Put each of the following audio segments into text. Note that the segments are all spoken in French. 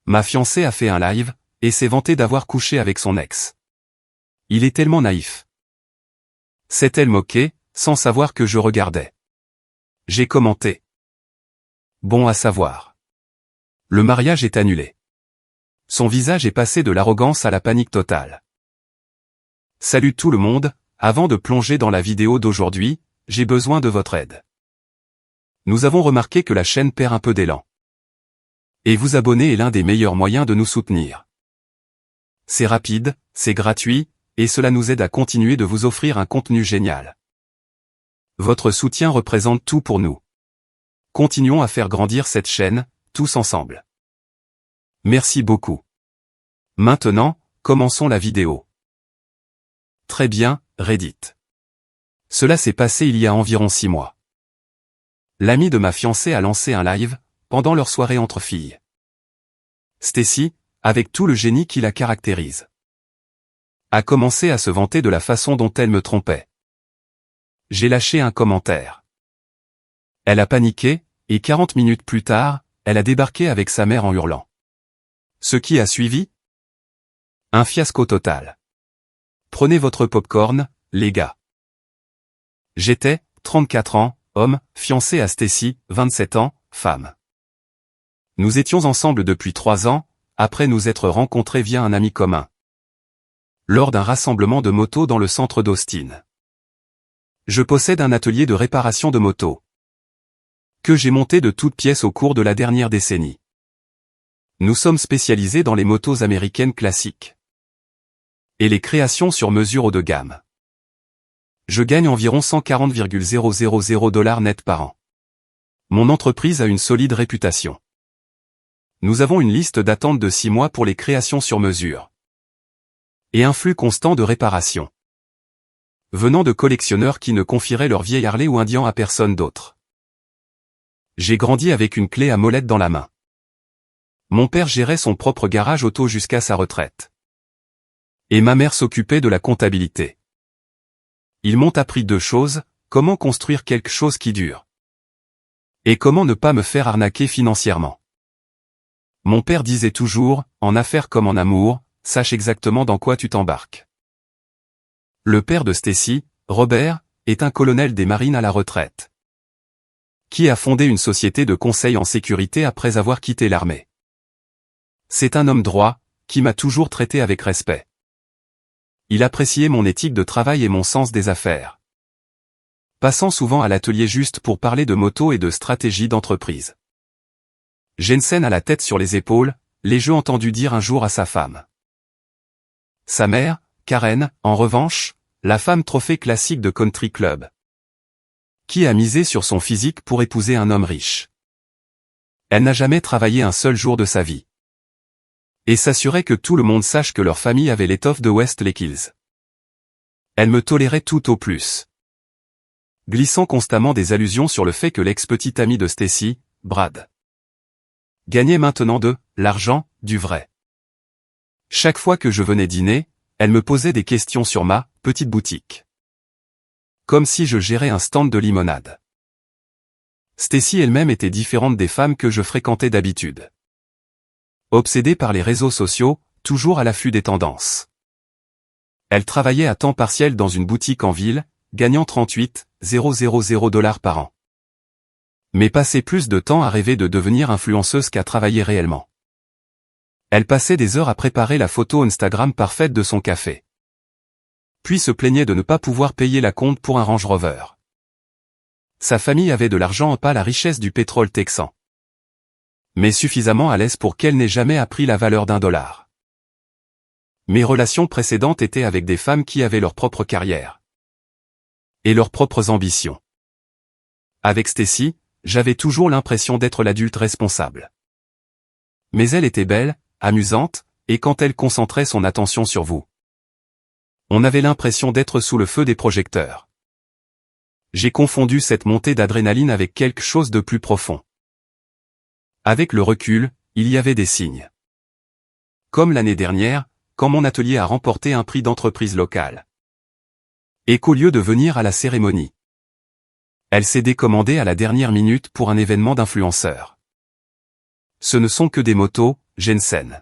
Ma fiancée a fait un live, et s'est vantée d'avoir couché avec son ex. Il est tellement naïf. S'est-elle moquée, sans savoir que je regardais. J'ai commenté. Bon à savoir. Le mariage est annulé. Son visage est passé de l'arrogance à la panique totale. Salut tout le monde, avant de plonger dans la vidéo d'aujourd'hui, j'ai besoin de votre aide. Nous avons remarqué que la chaîne perd un peu d'élan. Et vous abonner est l'un des meilleurs moyens de nous soutenir. C'est rapide, c'est gratuit, et cela nous aide à continuer de vous offrir un contenu génial. Votre soutien représente tout pour nous. Continuons à faire grandir cette chaîne, tous ensemble. Merci beaucoup. Maintenant, commençons la vidéo. Très bien, Reddit. Cela s'est passé il y a environ 6 mois. L'ami de ma fiancée a lancé un live, pendant leur soirée entre filles. Stacy, avec tout le génie qui la caractérise, a commencé à se vanter de la façon dont elle me trompait. J'ai lâché un commentaire. Elle a paniqué, et 40 minutes plus tard, elle a débarqué avec sa mère en hurlant. Ce qui a suivi? Un fiasco total. Prenez votre popcorn, les gars. J'étais, 34 ans, homme, fiancé à Stacy, 27 ans, femme. Nous étions ensemble depuis 3 ans, après nous être rencontrés via un ami commun. Lors d'un rassemblement de motos dans le centre d'Austin. Je possède un atelier de réparation de motos. Que j'ai monté de toutes pièces au cours de la dernière décennie. Nous sommes spécialisés dans les motos américaines classiques. Et les créations sur mesure haut de gamme. Je gagne environ 140,000 $ net par an. Mon entreprise a une solide réputation. Nous avons une liste d'attente de 6 mois pour les créations sur mesure. Et un flux constant de réparation. Venant de collectionneurs qui ne confieraient leur vieil Harley ou Indian à personne d'autre. J'ai grandi avec une clé à molette dans la main. Mon père gérait son propre garage auto jusqu'à sa retraite. Et ma mère s'occupait de la comptabilité. Ils m'ont appris 2 choses, comment construire quelque chose qui dure. Et comment ne pas me faire arnaquer financièrement. Mon père disait toujours, en affaires comme en amour, sache exactement dans quoi tu t'embarques. Le père de Stacy, Robert, est un colonel des marines à la retraite. Qui a fondé une société de conseil en sécurité après avoir quitté l'armée. C'est un homme droit, qui m'a toujours traité avec respect. Il appréciait mon éthique de travail et mon sens des affaires. Passant souvent à l'atelier juste pour parler de moto et de stratégie d'entreprise. Jensen a la tête sur les épaules, l'ai-je entendu dire un jour à sa femme. Sa mère, Karen, en revanche, la femme trophée classique de country club. Qui a misé sur son physique pour épouser un homme riche. Elle n'a jamais travaillé un seul jour de sa vie. Et s'assurait que tout le monde sache que leur famille avait l'étoffe de Westlake Hills. Elle me tolérait tout au plus. Glissant constamment des allusions sur le fait que l'ex-petit ami de Stacy, Brad, gagnait maintenant de l'argent, du vrai. Chaque fois que je venais dîner, elle me posait des questions sur ma petite boutique. Comme si je gérais un stand de limonade. Stacy elle-même était différente des femmes que je fréquentais d'habitude. Obsédée par les réseaux sociaux, toujours à l'affût des tendances. Elle travaillait à temps partiel dans une boutique en ville, gagnant 38,000 $ par an. Mais passait plus de temps à rêver de devenir influenceuse qu'à travailler réellement. Elle passait des heures à préparer la photo Instagram parfaite de son café. Puis se plaignait de ne pas pouvoir payer la compte pour un Range Rover. Sa famille avait de l'argent, pas la richesse du pétrole texan. Mais suffisamment à l'aise pour qu'elle n'ait jamais appris la valeur $1. Mes relations précédentes étaient avec des femmes qui avaient leur propre carrière. Et leurs propres ambitions. Avec Stacy, j'avais toujours l'impression d'être l'adulte responsable. Mais elle était belle, amusante, et quand elle concentrait son attention sur vous, on avait l'impression d'être sous le feu des projecteurs. J'ai confondu cette montée d'adrénaline avec quelque chose de plus profond. Avec le recul, il y avait des signes. Comme l'année dernière, quand mon atelier a remporté un prix d'entreprise locale. Et qu'au lieu de venir à la cérémonie, elle s'est décommandée à la dernière minute pour un événement d'influenceurs. Ce ne sont que des motos, Jensen.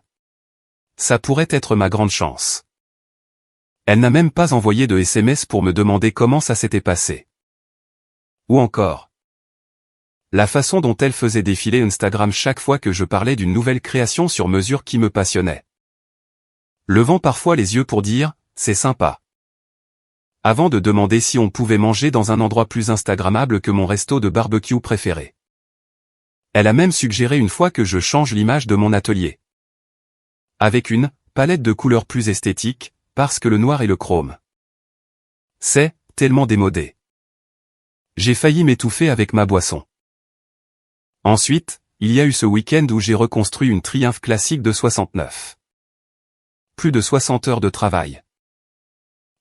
Ça pourrait être ma grande chance. Elle n'a même pas envoyé de SMS pour me demander comment ça s'était passé. Ou encore, la façon dont elle faisait défiler Instagram chaque fois que je parlais d'une nouvelle création sur mesure qui me passionnait. Levant parfois les yeux pour dire « c'est sympa ». Avant de demander si on pouvait manger dans un endroit plus instagrammable que mon resto de barbecue préféré. Elle a même suggéré une fois que je change l'image de mon atelier. Avec une palette de couleurs plus esthétique, parce que le noir et le chrome. C'est tellement démodé. J'ai failli m'étouffer avec ma boisson. Ensuite, il y a eu ce week-end où j'ai reconstruit une Triumph classique de 69. Plus de 60 heures de travail.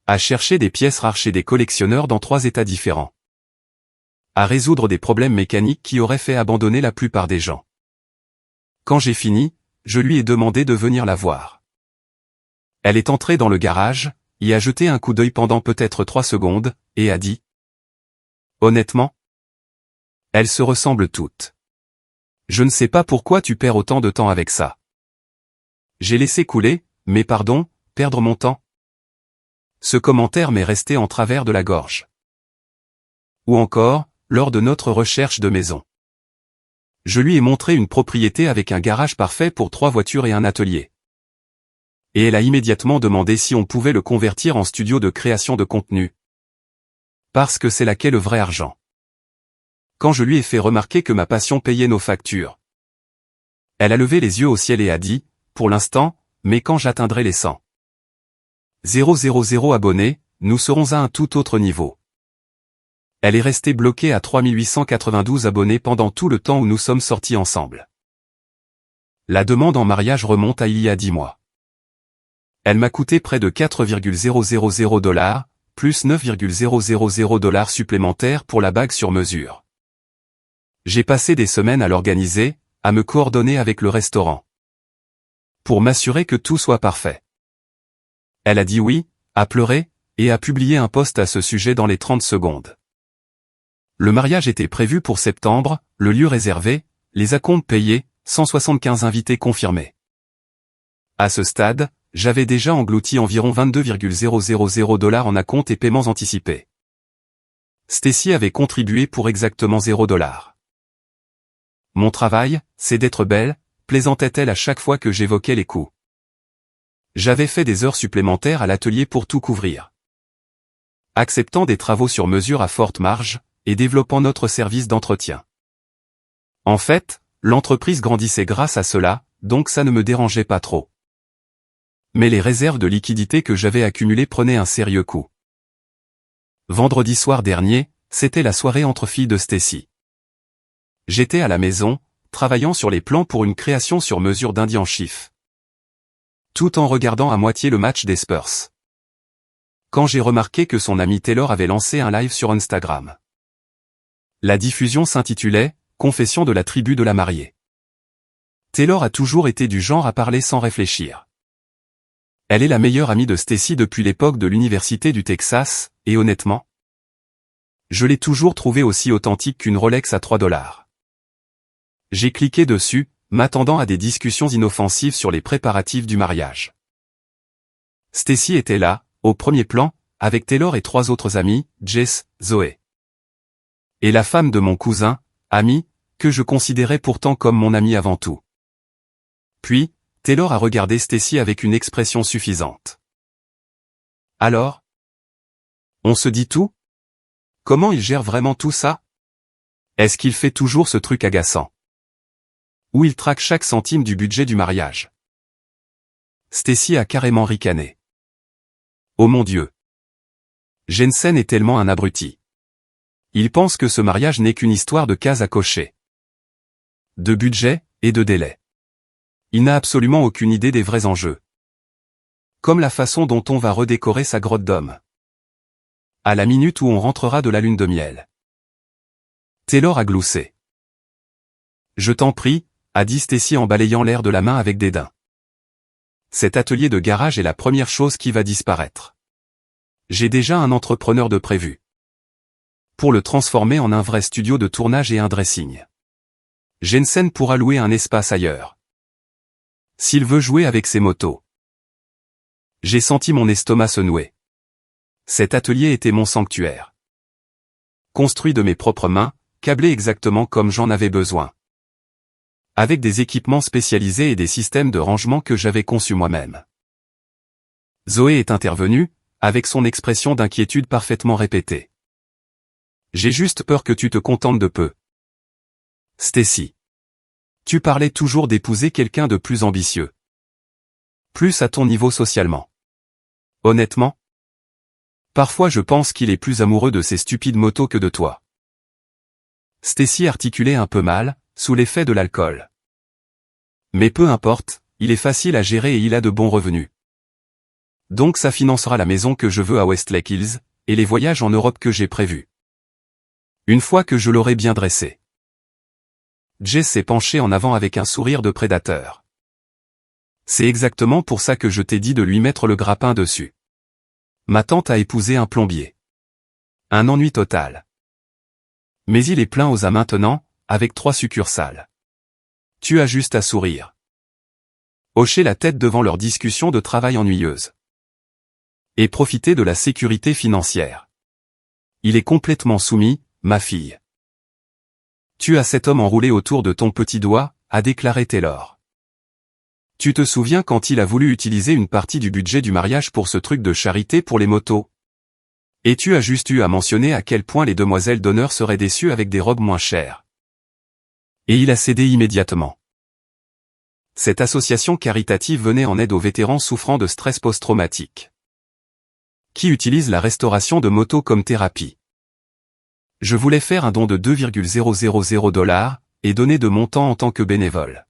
À chercher des pièces rares chez des collectionneurs dans 3 états différents. À résoudre des problèmes mécaniques qui auraient fait abandonner la plupart des gens. Quand j'ai fini, je lui ai demandé de venir la voir. Elle est entrée dans le garage, y a jeté un coup d'œil pendant peut-être 3 secondes, et a dit « Honnêtement, elles se ressemblent toutes. Je ne sais pas pourquoi tu perds autant de temps avec ça. » J'ai laissé couler, mais pardon, perdre mon temps. Ce commentaire m'est resté en travers de la gorge. Ou encore, lors de notre recherche de maison. Je lui ai montré une propriété avec un garage parfait pour 3 voitures et un atelier. Et elle a immédiatement demandé si on pouvait le convertir en studio de création de contenu. Parce que c'est là qu'est le vrai argent. Quand je lui ai fait remarquer que ma passion payait nos factures. Elle a levé les yeux au ciel et a dit, pour l'instant, mais quand j'atteindrai les 100 000 abonnés, nous serons à un tout autre niveau. Elle est restée bloquée à 3892 abonnés pendant tout le temps où nous sommes sortis ensemble. La demande en mariage remonte à il y a 10 mois. Elle m'a coûté près de 4,000 $, plus 9,000 $ supplémentaires pour la bague sur mesure. J'ai passé des semaines à l'organiser, à me coordonner avec le restaurant. Pour m'assurer que tout soit parfait. Elle a dit oui, a pleuré, et a publié un post à ce sujet dans les 30 secondes. Le mariage était prévu pour septembre, le lieu réservé, les acomptes payés, 175 invités confirmés. À ce stade, j'avais déjà englouti environ 22,000 $ en acomptes et paiements anticipés. Stacy avait contribué pour exactement $0. Mon travail, c'est d'être belle, plaisantait-elle à chaque fois que j'évoquais les coûts. J'avais fait des heures supplémentaires à l'atelier pour tout couvrir. Acceptant des travaux sur mesure à forte marge, et développant notre service d'entretien. En fait, l'entreprise grandissait grâce à cela, donc ça ne me dérangeait pas trop. Mais les réserves de liquidités que j'avais accumulées prenaient un sérieux coup. Vendredi soir dernier, c'était la soirée entre filles de Stacy. J'étais à la maison, travaillant sur les plans pour une création sur mesure d'Indian Chief. Tout en regardant à moitié le match des Spurs. Quand j'ai remarqué que son ami Taylor avait lancé un live sur Instagram. La diffusion s'intitulait « Confession de la tribu de la mariée ». Taylor a toujours été du genre à parler sans réfléchir. Elle est la meilleure amie de Stacy depuis l'époque de l'université du Texas, et honnêtement, je l'ai toujours trouvée aussi authentique qu'une Rolex à 3 $. J'ai cliqué dessus, m'attendant à des discussions inoffensives sur les préparatifs du mariage. Stacy était là, au premier plan, avec Taylor et 3 autres amis, Jess, Zoé. Et la femme de mon cousin, Amy, que je considérais pourtant comme mon ami avant tout. Puis, Taylor a regardé Stacy avec une expression suffisante. Alors? On se dit tout? Comment il gère vraiment tout ça? Est-ce qu'il fait toujours ce truc agaçant? Ou il traque chaque centime du budget du mariage? Stacy a carrément ricané. Oh mon Dieu! Jensen est tellement un abruti. Il pense que ce mariage n'est qu'une histoire de cases à cocher. De budget, et de délai. Il n'a absolument aucune idée des vrais enjeux. Comme la façon dont on va redécorer sa grotte d'homme. À la minute où on rentrera de la lune de miel. Taylor a gloussé. Je t'en prie, a dit Stacy en balayant l'air de la main avec dédain. Cet atelier de garage est la première chose qui va disparaître. J'ai déjà un entrepreneur de prévu. Pour le transformer en un vrai studio de tournage et un dressing. Jensen pourra louer un espace ailleurs. S'il veut jouer avec ses motos. J'ai senti mon estomac se nouer. Cet atelier était mon sanctuaire. Construit de mes propres mains, câblé exactement comme j'en avais besoin. Avec des équipements spécialisés et des systèmes de rangement que j'avais conçus moi-même. Zoé est intervenue, avec son expression d'inquiétude parfaitement répétée. J'ai juste peur que tu te contentes de peu. Stacy. Tu parlais toujours d'épouser quelqu'un de plus ambitieux. Plus à ton niveau socialement. Honnêtement? Parfois je pense qu'il est plus amoureux de ces stupides motos que de toi. Stacy articulait un peu mal, sous l'effet de l'alcool. Mais peu importe, il est facile à gérer et il a de bons revenus. Donc ça financera la maison que je veux à Westlake Hills, et les voyages en Europe que j'ai prévus. Une fois que je l'aurai bien dressé. Jess s'est penché en avant avec un sourire de prédateur. C'est exactement pour ça que je t'ai dit de lui mettre le grappin dessus. Ma tante a épousé un plombier. Un ennui total. Mais il est plein aux as maintenant, avec 3 succursales. Tu as juste à sourire. Hocher la tête devant leur discussion de travail ennuyeuse. Et profiter de la sécurité financière. Il est complètement soumis, ma fille. Tu as cet homme enroulé autour de ton petit doigt, a déclaré Taylor. Tu te souviens quand il a voulu utiliser une partie du budget du mariage pour ce truc de charité pour les motos? Et tu as juste eu à mentionner à quel point les demoiselles d'honneur seraient déçues avec des robes moins chères. Et il a cédé immédiatement. Cette association caritative venait en aide aux vétérans souffrant de stress post-traumatique. Qui utilise la restauration de motos comme thérapie. Je voulais faire un don de 2,000 $, et donner de mon temps en tant que bénévole.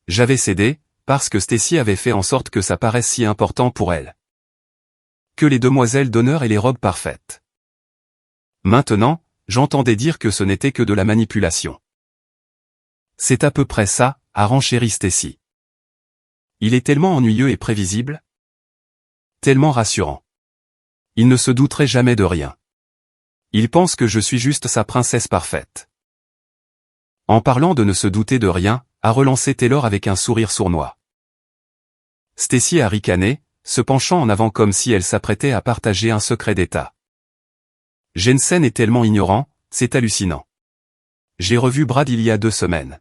J'avais cédé, parce que Stacy avait fait en sorte que ça paraisse si important pour elle. Que les demoiselles d'honneur et les robes parfaites. Maintenant, j'entendais dire que ce n'était que de la manipulation. C'est à peu près ça, a renchéri Stacy. Il est tellement ennuyeux et prévisible. Tellement rassurant. Il ne se douterait jamais de rien. Il pense que je suis juste sa princesse parfaite. En parlant de ne se douter de rien, a relancé Taylor avec un sourire sournois. Stacy a ricané, se penchant en avant comme si elle s'apprêtait à partager un secret d'État. Jensen est tellement ignorant, c'est hallucinant. J'ai revu Brad il y a 2 semaines.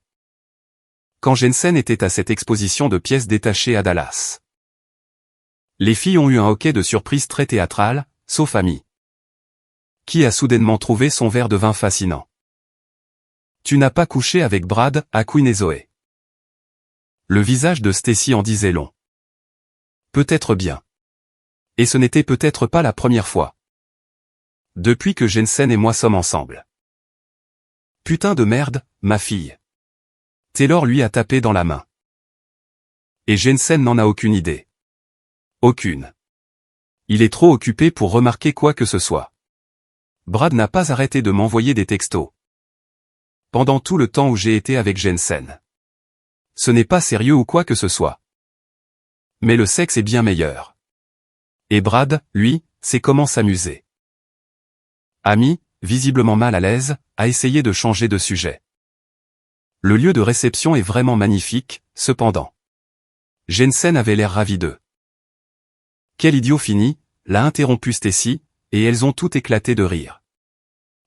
Quand Jensen était à cette exposition de pièces détachées à Dallas. Les filles ont eu un hockey de surprise très théâtral, sauf Amy. Qui a soudainement trouvé son verre de vin fascinant. Tu n'as pas couché avec Brad, à Queen et Zoé. Le visage de Stacy en disait long. Peut-être bien. Et ce n'était peut-être pas la première fois. Depuis que Jensen et moi sommes ensemble. Putain de merde, ma fille. Taylor lui a tapé dans la main. Et Jensen n'en a aucune idée. Aucune. Il est trop occupé pour remarquer quoi que ce soit. Brad n'a pas arrêté de m'envoyer des textos. Pendant tout le temps où j'ai été avec Jensen. Ce n'est pas sérieux ou quoi que ce soit. Mais le sexe est bien meilleur. Et Brad, lui, sait comment s'amuser. Amy, visiblement mal à l'aise, a essayé de changer de sujet. Le lieu de réception est vraiment magnifique, cependant. Jensen avait l'air ravi d'eux. Quel idiot fini, l'a interrompu Stacy, et elles ont toutes éclaté de rire.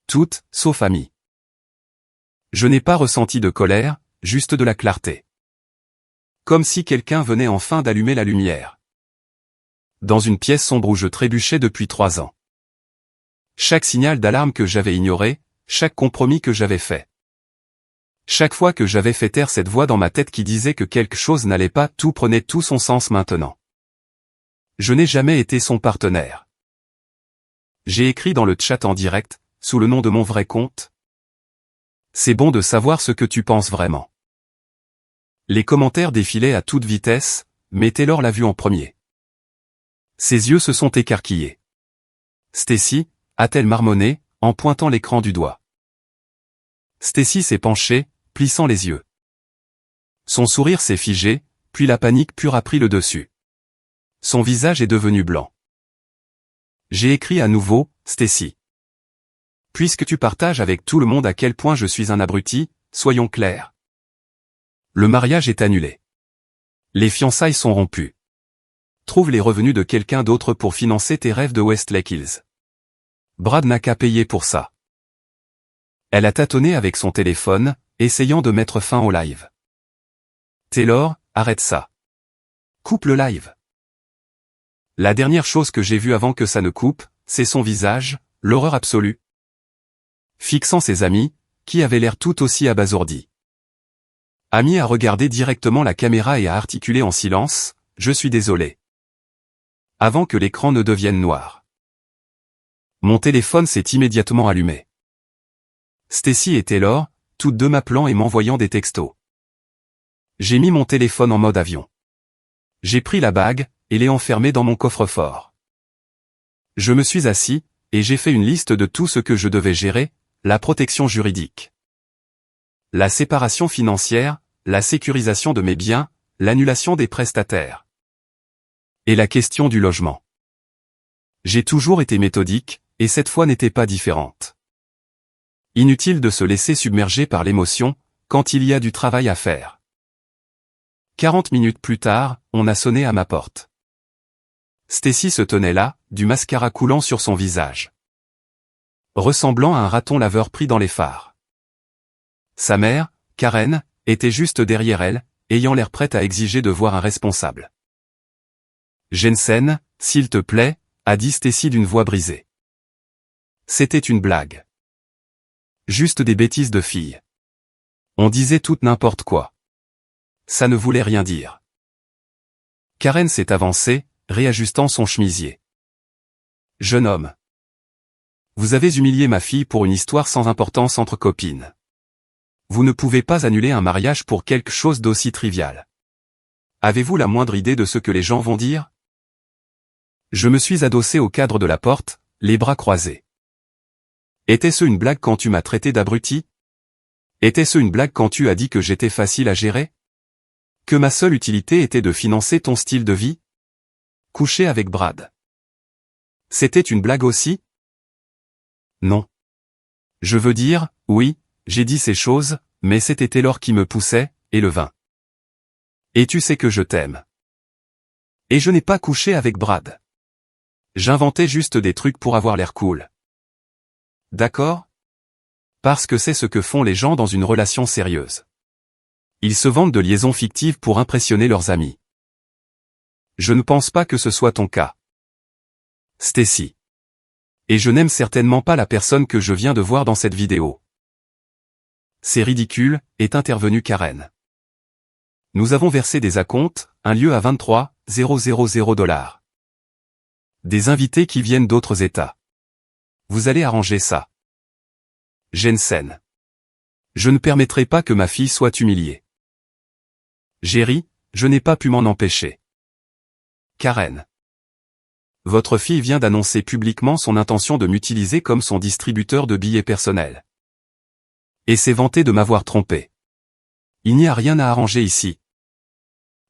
Toutes, sauf Amy. Je n'ai pas ressenti de colère, juste de la clarté. Comme si quelqu'un venait enfin d'allumer la lumière. Dans une pièce sombre où je trébuchais depuis 3 ans. Chaque signal d'alarme que j'avais ignoré, chaque compromis que j'avais fait. Chaque fois que j'avais fait taire cette voix dans ma tête qui disait que quelque chose n'allait pas, tout prenait tout son sens maintenant. Je n'ai jamais été son partenaire. J'ai écrit dans le chat en direct, sous le nom de mon vrai compte. C'est bon de savoir ce que tu penses vraiment. Les commentaires défilaient à toute vitesse, mais Taylor l'a vu en premier. Ses yeux se sont écarquillés. Stacy, a-t-elle marmonné, en pointant l'écran du doigt. Stacy s'est penchée, plissant les yeux. Son sourire s'est figé, puis la panique pure a pris le dessus. Son visage est devenu blanc. J'ai écrit à nouveau, Stacy. Puisque tu partages avec tout le monde à quel point je suis un abruti, soyons clairs. Le mariage est annulé. Les fiançailles sont rompues. Trouve les revenus de quelqu'un d'autre pour financer tes rêves de Westlake Hills. Brad n'a qu'à payer pour ça. Elle a tâtonné avec son téléphone, essayant de mettre fin au live. Taylor, arrête ça. Coupe le live. La dernière chose que j'ai vue avant que ça ne coupe, c'est son visage, l'horreur absolue. Fixant ses amis, qui avaient l'air tout aussi abasourdis. Amy a regardé directement la caméra et a articulé en silence, « Je suis désolé. » Avant que l'écran ne devienne noir. Mon téléphone s'est immédiatement allumé. Stacy et Taylor, toutes deux m'appelant et m'envoyant des textos. J'ai mis mon téléphone en mode avion. J'ai pris la bague, et l'ai enfermée dans mon coffre-fort. Je me suis assis, et j'ai fait une liste de tout ce que je devais gérer, la protection juridique, la séparation financière, la sécurisation de mes biens, l'annulation des prestataires. Et la question du logement. J'ai toujours été méthodique, et cette fois n'était pas différente. Inutile de se laisser submerger par l'émotion, quand il y a du travail à faire. 40 minutes plus tard, on a sonné à ma porte. Stacy se tenait là, du mascara coulant sur son visage. Ressemblant à un raton laveur pris dans les phares. Sa mère, Karen, était juste derrière elle, ayant l'air prête à exiger de voir un responsable. Jensen, s'il te plaît, a dit Stacy d'une voix brisée. C'était une blague. Juste des bêtises de fille. On disait tout n'importe quoi. Ça ne voulait rien dire. Karen s'est avancée, réajustant son chemisier. Jeune homme. Vous avez humilié ma fille pour une histoire sans importance entre copines. Vous ne pouvez pas annuler un mariage pour quelque chose d'aussi trivial. Avez-vous la moindre idée de ce que les gens vont dire? Je me suis adossé au cadre de la porte, les bras croisés. Était-ce une blague quand tu m'as traité d'abruti? Était-ce une blague quand tu as dit que j'étais facile à gérer? Que ma seule utilité était de financer ton style de vie? Coucher avec Brad. C'était une blague aussi? Non. Je veux dire, oui, j'ai dit ces choses, mais c'était Taylor qui me poussait, et le vin. Et tu sais que je t'aime. Et je n'ai pas couché avec Brad. J'inventais juste des trucs pour avoir l'air cool. D'accord? Parce que c'est ce que font les gens dans une relation sérieuse. Ils se vantent de liaisons fictives pour impressionner leurs amis. Je ne pense pas que ce soit ton cas. Stacy. Et je n'aime certainement pas la personne que je viens de voir dans cette vidéo. C'est ridicule, est intervenue Karen. Nous avons versé des acomptes, un lieu à 23 000 $. Des invités qui viennent d'autres États. Vous allez arranger ça. Jensen. Je ne permettrai pas que ma fille soit humiliée. Jerry, je n'ai pas pu m'en empêcher. Karen. Votre fille vient d'annoncer publiquement son intention de m'utiliser comme son distributeur de billets personnels. Et s'est vantée de m'avoir trompé. Il n'y a rien à arranger ici.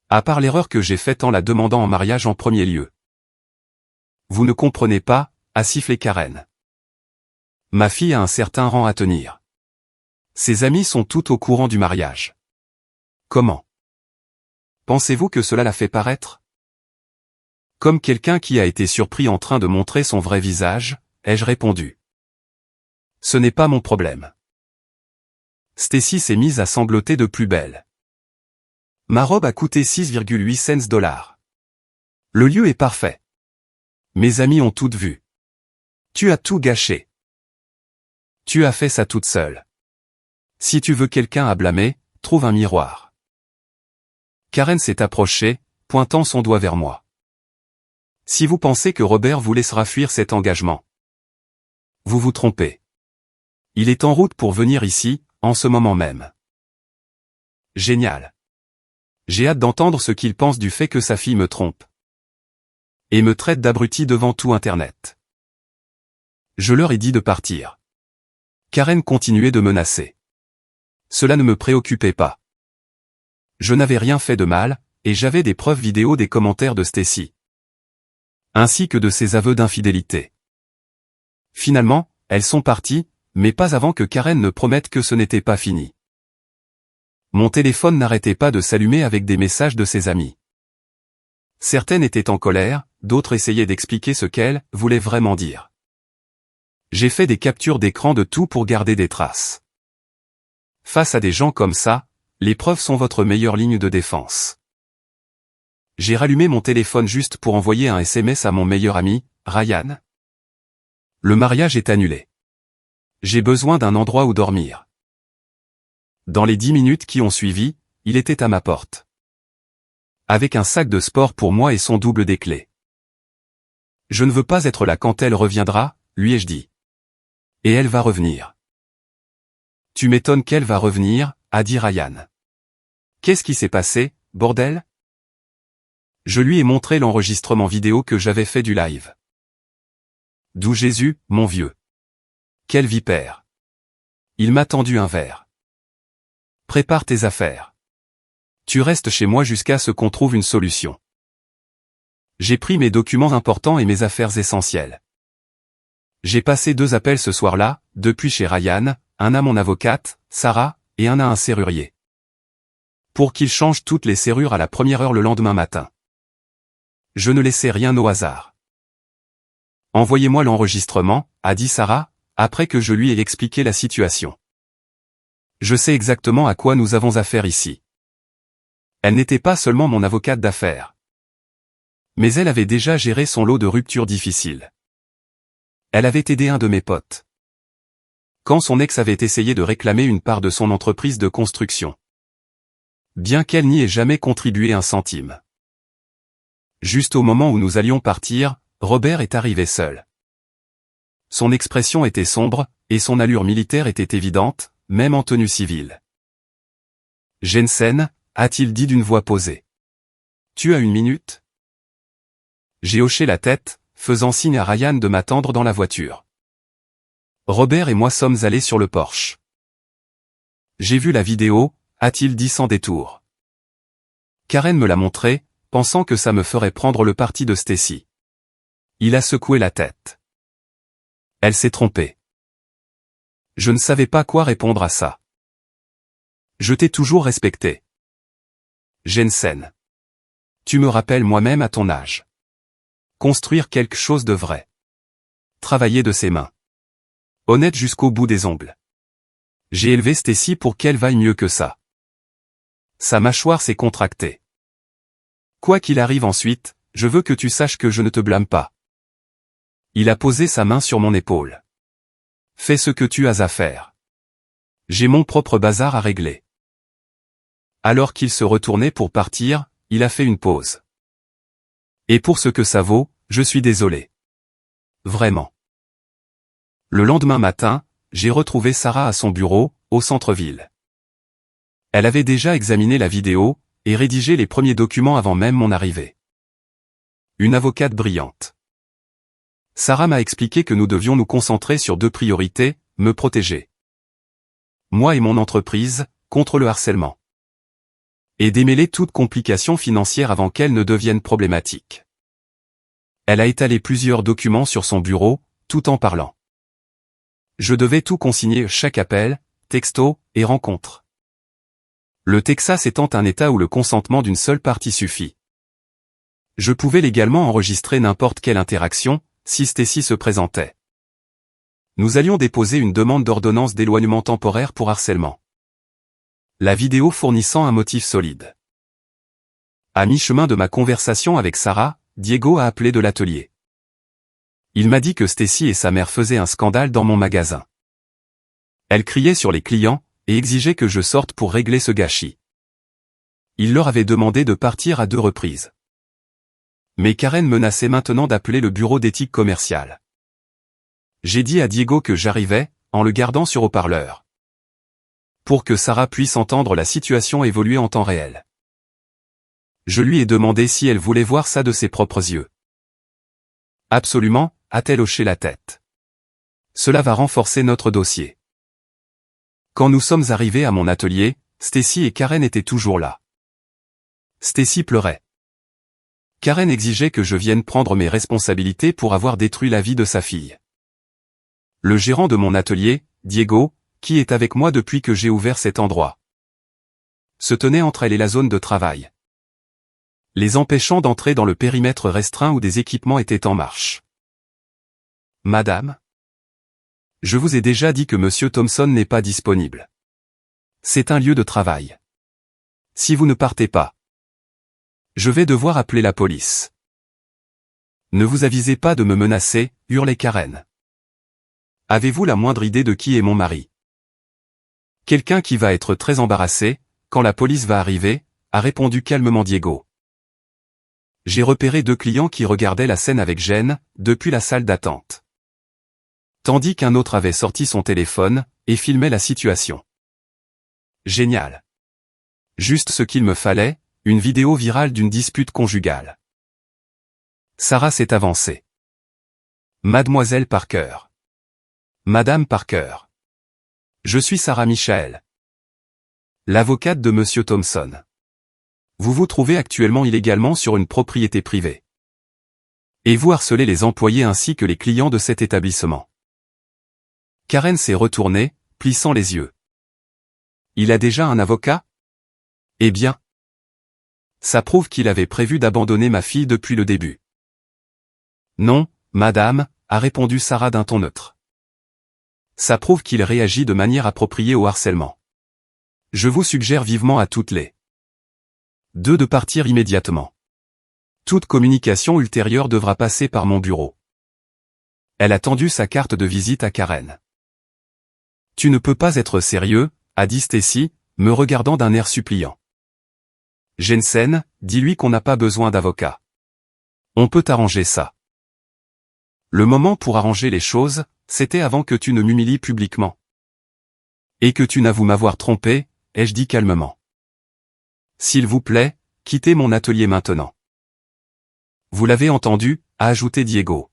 À part l'erreur que j'ai faite en la demandant en mariage en premier lieu. Vous ne comprenez pas, a sifflé Karen. Ma fille a un certain rang à tenir. Ses amis sont tout au courant du mariage. Comment? Pensez-vous que cela la fait paraître? Comme quelqu'un qui a été surpris en train de montrer son vrai visage, ai-je répondu. Ce n'est pas mon problème. Stacy s'est mise à sangloter de plus belle. Ma robe a coûté 6,8 cents. Le lieu est parfait. Mes amis ont tout vu. Tu as tout gâché. Tu as fait ça toute seule. Si tu veux quelqu'un à blâmer, trouve un miroir. Karen s'est approchée, pointant son doigt vers moi. Si vous pensez que Robert vous laissera fuir cet engagement, vous vous trompez. Il est en route pour venir ici, en ce moment même. Génial. J'ai hâte d'entendre ce qu'il pense du fait que sa fille me trompe. Et me traite d'abruti devant tout Internet. Je leur ai dit de partir. Karen continuait de menacer. Cela ne me préoccupait pas. Je n'avais rien fait de mal, et j'avais des preuves vidéo des commentaires de Stacy. Ainsi que de ses aveux d'infidélité. Finalement, elles sont parties, mais pas avant que Karen ne promette que ce n'était pas fini. Mon téléphone n'arrêtait pas de s'allumer avec des messages de ses amis. Certaines étaient en colère, d'autres essayaient d'expliquer ce qu'elles voulaient vraiment dire. J'ai fait des captures d'écran de tout pour garder des traces. Face à des gens comme ça, les preuves sont votre meilleure ligne de défense. J'ai rallumé mon téléphone juste pour envoyer un SMS à mon meilleur ami, Ryan. Le mariage est annulé. J'ai besoin d'un endroit où dormir. Dans les 10 minutes qui ont suivi, il était à ma porte. Avec un sac de sport pour moi et son double des clés. Je ne veux pas être là quand elle reviendra, lui ai-je dit. Et elle va revenir. Tu m'étonnes qu'elle va revenir, a dit Ryan. Qu'est-ce qui s'est passé, bordel? Je lui ai montré l'enregistrement vidéo que j'avais fait du live. D'où Jésus, mon vieux. Quel vipère. Il m'a tendu un verre. Prépare tes affaires. Tu restes chez moi jusqu'à ce qu'on trouve une solution. J'ai pris mes documents importants et mes affaires essentielles. J'ai passé 2 appels ce soir-là, depuis chez Ryan, un à mon avocate, Sarah, et un à un serrurier. Pour qu'il change toutes les serrures à la première heure le lendemain matin. Je ne laissais rien au hasard. Envoyez-moi l'enregistrement, a dit Sarah, après que je lui ai expliqué la situation. Je sais exactement à quoi nous avons affaire ici. Elle n'était pas seulement mon avocate d'affaires. Mais elle avait déjà géré son lot de ruptures difficiles. Elle avait aidé un de mes potes. Quand son ex avait essayé de réclamer une part de son entreprise de construction. Bien qu'elle n'y ait jamais contribué un centime. Juste au moment où nous allions partir, Robert est arrivé seul. Son expression était sombre, et son allure militaire était évidente, même en tenue civile. Jensen, a-t-il dit d'une voix posée. Tu as 1 minute? J'ai hoché la tête, faisant signe à Ryan de m'attendre dans la voiture. Robert et moi sommes allés sur le porche. J'ai vu la vidéo, a-t-il dit sans détour. Karen me l'a montré, pensant que ça me ferait prendre le parti de Stacy. Il a secoué la tête. Elle s'est trompée. Je ne savais pas quoi répondre à ça. Je t'ai toujours respecté. Jensen. Tu me rappelles moi-même à ton âge. Construire quelque chose de vrai. Travailler de ses mains. Honnête jusqu'au bout des ongles. J'ai élevé Stacy pour qu'elle vaille mieux que ça. Sa mâchoire s'est contractée. Quoi qu'il arrive ensuite, je veux que tu saches que je ne te blâme pas. Il a posé sa main sur mon épaule. Fais ce que tu as à faire. J'ai mon propre bazar à régler. Alors qu'il se retournait pour partir, il a fait une pause. Et pour ce que ça vaut, je suis désolé. Vraiment. Le lendemain matin, j'ai retrouvé Sarah à son bureau, au centre-ville. Elle avait déjà examiné la vidéo, et rédigé les premiers documents avant même mon arrivée. Une avocate brillante. Sarah m'a expliqué que nous devions nous concentrer sur 2 priorités, me protéger. Moi et mon entreprise, contre le harcèlement. Et démêler toute complication financière avant qu'elle ne devienne problématique. Elle a étalé plusieurs documents sur son bureau, tout en parlant. Je devais tout consigner chaque appel, texto, et rencontre. Le Texas étant un État où le consentement d'une seule partie suffit. Je pouvais légalement enregistrer n'importe quelle interaction, si Stacy se présentait. Nous allions déposer une demande d'ordonnance d'éloignement temporaire pour harcèlement. La vidéo fournissant un motif solide. À mi-chemin de ma conversation avec Sarah, Diego a appelé de l'atelier. Il m'a dit que Stacy et sa mère faisaient un scandale dans mon magasin. Elle criait sur les clients, et exigeait que je sorte pour régler ce gâchis. Il leur avait demandé de partir à 2 reprises. Mais Karen menaçait maintenant d'appeler le bureau d'éthique commerciale. J'ai dit à Diego que j'arrivais, en le gardant sur haut-parleur. Pour que Sarah puisse entendre la situation évoluer en temps réel. Je lui ai demandé si elle voulait voir ça de ses propres yeux. Absolument, a-t-elle hoché la tête. Cela va renforcer notre dossier. Quand nous sommes arrivés à mon atelier, Stacy et Karen étaient toujours là. Stacy pleurait. Karen exigeait que je vienne prendre mes responsabilités pour avoir détruit la vie de sa fille. Le gérant de mon atelier, Diego, qui est avec moi depuis que j'ai ouvert cet endroit. se tenait entre elle et la zone de travail, les empêchant d'entrer dans le périmètre restreint où des équipements étaient en marche. « Madame ? Je vous ai déjà dit que Monsieur Thompson n'est pas disponible. C'est un lieu de travail. Si vous ne partez pas, je vais devoir appeler la police. » « Ne vous avisez pas de me menacer, » hurlait Karen. « Avez-vous la moindre idée de qui est mon mari ? » Quelqu'un qui va être très embarrassé, quand la police va arriver, a répondu calmement Diego. J'ai repéré 2 clients qui regardaient la scène avec gêne, depuis la salle d'attente. Tandis qu'un autre avait sorti son téléphone, et filmait la situation. Génial. Juste ce qu'il me fallait, une vidéo virale d'une dispute conjugale. Sarah s'est avancée. Mademoiselle Parker. Madame Parker. Je suis Sarah Michael, l'avocate de Monsieur Thompson. Vous vous trouvez actuellement illégalement sur une propriété privée. Et vous harcelez les employés ainsi que les clients de cet établissement. Karen s'est retournée, plissant les yeux. Il a déjà un avocat ? Eh bien, ça prouve qu'il avait prévu d'abandonner ma fille depuis le début. Non, madame, a répondu Sarah d'un ton neutre. Ça prouve qu'il réagit de manière appropriée au harcèlement. Je vous suggère vivement à toutes les deux de partir immédiatement. Toute communication ultérieure devra passer par mon bureau. Elle a tendu sa carte de visite à Karen. Tu ne peux pas être sérieux, a dit Stacy, me regardant d'un air suppliant. Jensen, dis-lui qu'on n'a pas besoin d'avocat. On peut arranger ça. Le moment pour arranger les choses, c'était avant que tu ne m'humilies publiquement. Et que tu n'avoues m'avoir trompé, ai-je dit calmement. S'il vous plaît, quittez mon atelier maintenant. Vous l'avez entendu, a ajouté Diego.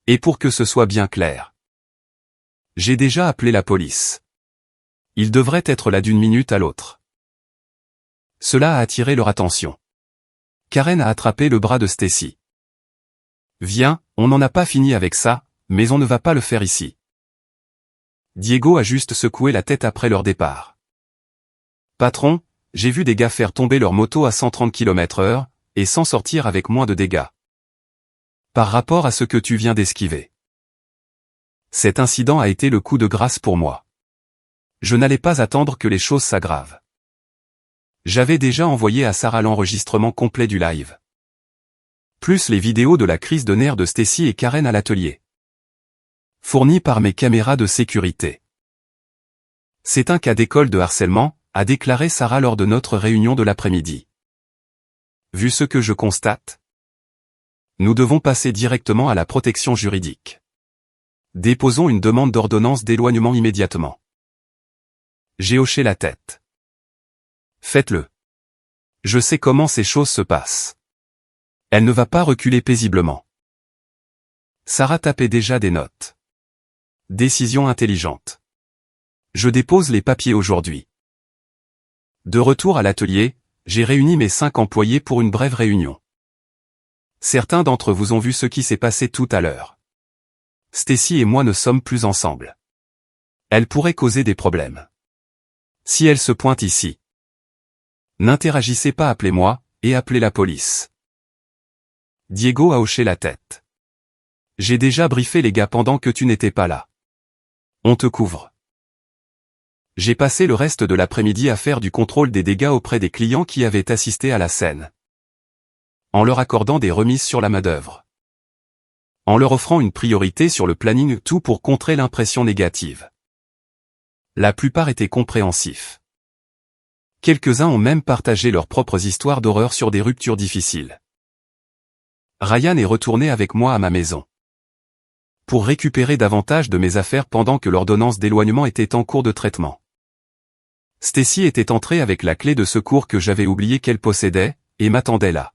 Et pour que ce soit bien clair. J'ai déjà appelé la police. Ils devraient être là d'une minute à l'autre. Cela a attiré leur attention. Karen a attrapé le bras de Stacy. Viens, on n'en a pas fini avec ça, mais on ne va pas le faire ici. Diego a juste secoué la tête après leur départ. Patron, j'ai vu des gars faire tomber leur moto à 130 km/h, et s'en sortir avec moins de dégâts. Par rapport à ce que tu viens d'esquiver. Cet incident a été le coup de grâce pour moi. Je n'allais pas attendre que les choses s'aggravent. J'avais déjà envoyé à Sarah l'enregistrement complet du live. Plus les vidéos de la crise de nerfs de Stacy et Karen à l'atelier. Fournies par mes caméras de sécurité. C'est un cas d'école de harcèlement, a déclaré Sarah lors de notre réunion de l'après-midi. Vu ce que je constate, nous devons passer directement à la protection juridique. Déposons une demande d'ordonnance d'éloignement immédiatement. J'ai hoché la tête. Faites-le. Je sais comment ces choses se passent. Elle ne va pas reculer paisiblement. Sarah tapait déjà des notes. Décision intelligente. Je dépose les papiers aujourd'hui. De retour à l'atelier, j'ai réuni mes 5 employés pour une brève réunion. Certains d'entre vous ont vu ce qui s'est passé tout à l'heure. Stacy et moi ne sommes plus ensemble. Elle pourrait causer des problèmes. Si elle se pointe ici, n'interagissez pas, appelez-moi, et appelez la police. Diego a hoché la tête. J'ai déjà briefé les gars pendant que tu n'étais pas là. On te couvre. J'ai passé le reste de l'après-midi à faire du contrôle des dégâts auprès des clients qui avaient assisté à la scène. En leur accordant des remises sur la main-d'œuvre. En leur offrant une priorité sur le planning, tout pour contrer l'impression négative. La plupart étaient compréhensifs. Quelques-uns ont même partagé leurs propres histoires d'horreur sur des ruptures difficiles. Ryan est retourné avec moi à ma maison. Pour récupérer davantage de mes affaires pendant que l'ordonnance d'éloignement était en cours de traitement. Stacy était entrée avec la clé de secours que j'avais oublié qu'elle possédait, et m'attendait là.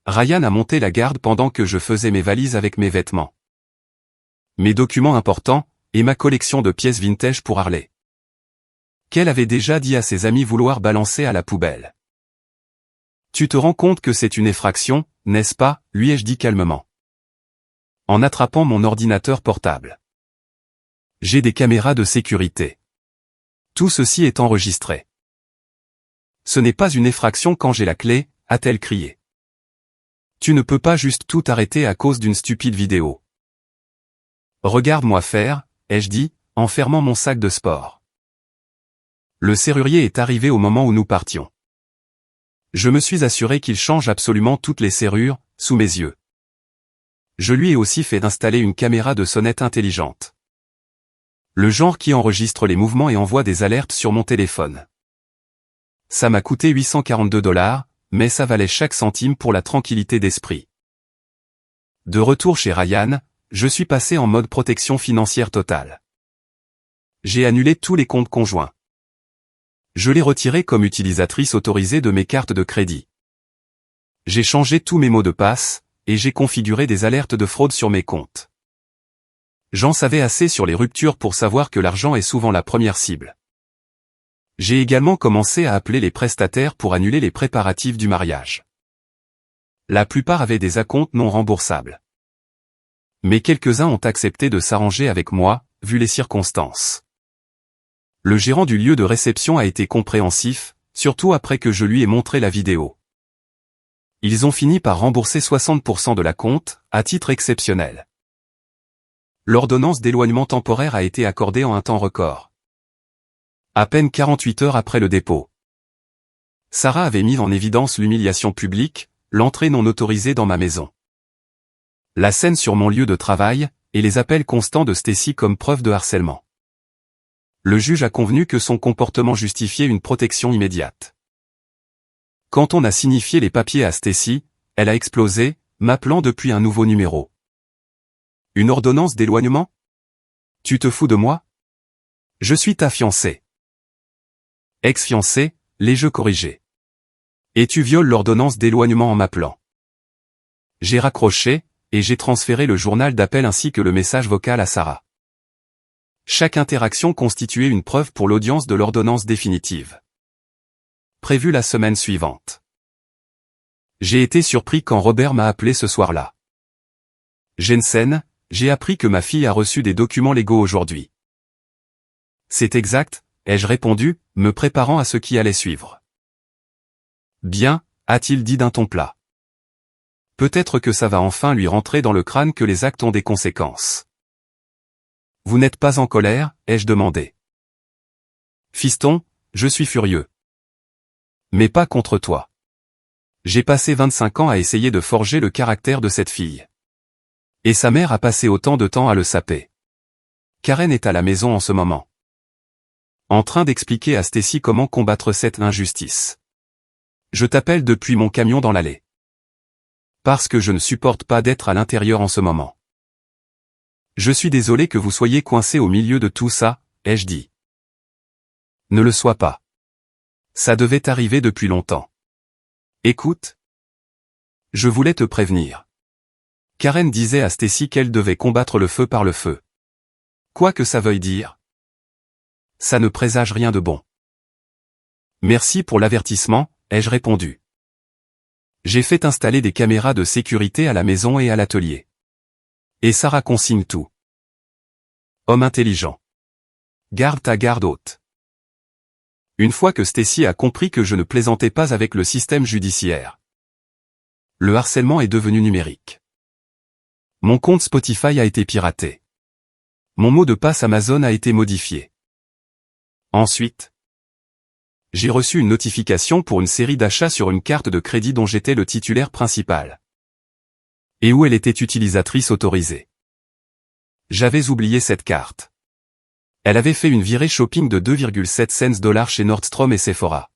Ryan a monté la garde pendant que je faisais mes valises avec mes vêtements, mes documents importants, et ma collection de pièces vintage pour Harley. Qu'elle avait déjà dit à ses amis vouloir balancer à la poubelle. Tu te rends compte que c'est une effraction, n'est-ce pas, lui ai-je dit calmement. En attrapant mon ordinateur portable. J'ai des caméras de sécurité. Tout ceci est enregistré. Ce n'est pas une effraction quand j'ai la clé, a-t-elle crié. Tu ne peux pas juste tout arrêter à cause d'une stupide vidéo. Regarde-moi faire, ai-je dit, en fermant mon sac de sport. Le serrurier est arrivé au moment où nous partions. Je me suis assuré qu'il change absolument toutes les serrures, sous mes yeux. Je lui ai aussi fait installer une caméra de sonnette intelligente. Le genre qui enregistre les mouvements et envoie des alertes sur mon téléphone. Ça m'a coûté 842 $, mais ça valait chaque centime pour la tranquillité d'esprit. De retour chez Ryan, je suis passé en mode protection financière totale. J'ai annulé tous les comptes conjoints. Je l'ai retiré comme utilisatrice autorisée de mes cartes de crédit. J'ai changé tous mes mots de passe, et j'ai configuré des alertes de fraude sur mes comptes. J'en savais assez sur les ruptures pour savoir que l'argent est souvent la première cible. J'ai également commencé à appeler les prestataires pour annuler les préparatifs du mariage. La plupart avaient des acomptes non remboursables. Mais quelques-uns ont accepté de s'arranger avec moi, vu les circonstances. Le gérant du lieu de réception a été compréhensif, surtout après que je lui ai montré la vidéo. Ils ont fini par rembourser 60% de l'acompte, à titre exceptionnel. L'ordonnance d'éloignement temporaire a été accordée en un temps record. À peine 48 heures après le dépôt. Sarah avait mis en évidence l'humiliation publique, l'entrée non autorisée dans ma maison. La scène sur mon lieu de travail, et les appels constants de Stacy comme preuve de harcèlement. Le juge a convenu que son comportement justifiait une protection immédiate. Quand on a signifié les papiers à Stacy, elle a explosé, m'appelant depuis un nouveau numéro. Une ordonnance d'éloignement? Tu te fous de moi? Je suis ta fiancée. Ex-fiancée, les jeux corrigés. Et tu violes l'ordonnance d'éloignement en m'appelant. J'ai raccroché, et j'ai transféré le journal d'appel ainsi que le message vocal à Sarah. Chaque interaction constituait une preuve pour l'audience de l'ordonnance définitive. Prévue la semaine suivante. J'ai été surpris quand Robert m'a appelé ce soir-là. Jensen, j'ai appris que ma fille a reçu des documents légaux aujourd'hui. C'est exact, ai-je répondu, me préparant à ce qui allait suivre. Bien, a-t-il dit d'un ton plat. Peut-être que ça va enfin lui rentrer dans le crâne que les actes ont des conséquences. Vous n'êtes pas en colère, ai-je demandé. Fiston, je suis furieux. Mais pas contre toi. J'ai passé 25 ans à essayer de forger le caractère de cette fille. Et sa mère a passé autant de temps à le saper. Karen est à la maison en ce moment. En train d'expliquer à Stacy comment combattre cette injustice. Je t'appelle depuis mon camion dans l'allée. Parce que je ne supporte pas d'être à l'intérieur en ce moment. Je suis désolé que vous soyez coincé au milieu de tout ça, ai-je dit. Ne le sois pas. Ça devait arriver depuis longtemps. Écoute. Je voulais te prévenir. Karen disait à Stacy qu'elle devait combattre le feu par le feu. Quoi que ça veuille dire. Ça ne présage rien de bon. Merci pour l'avertissement, ai-je répondu. J'ai fait installer des caméras de sécurité à la maison et à l'atelier. Et Sarah consigne tout. Homme intelligent. Garde ta garde haute. Une fois que Stacy a compris que je ne plaisantais pas avec le système judiciaire. Le harcèlement est devenu numérique. Mon compte Spotify a été piraté. Mon mot de passe Amazon a été modifié. Ensuite, j'ai reçu une notification pour une série d'achats sur une carte de crédit dont j'étais le titulaire principal. Et où elle était utilisatrice autorisée. J'avais oublié cette carte. Elle avait fait une virée shopping de 2,7 cents chez Nordstrom et Sephora.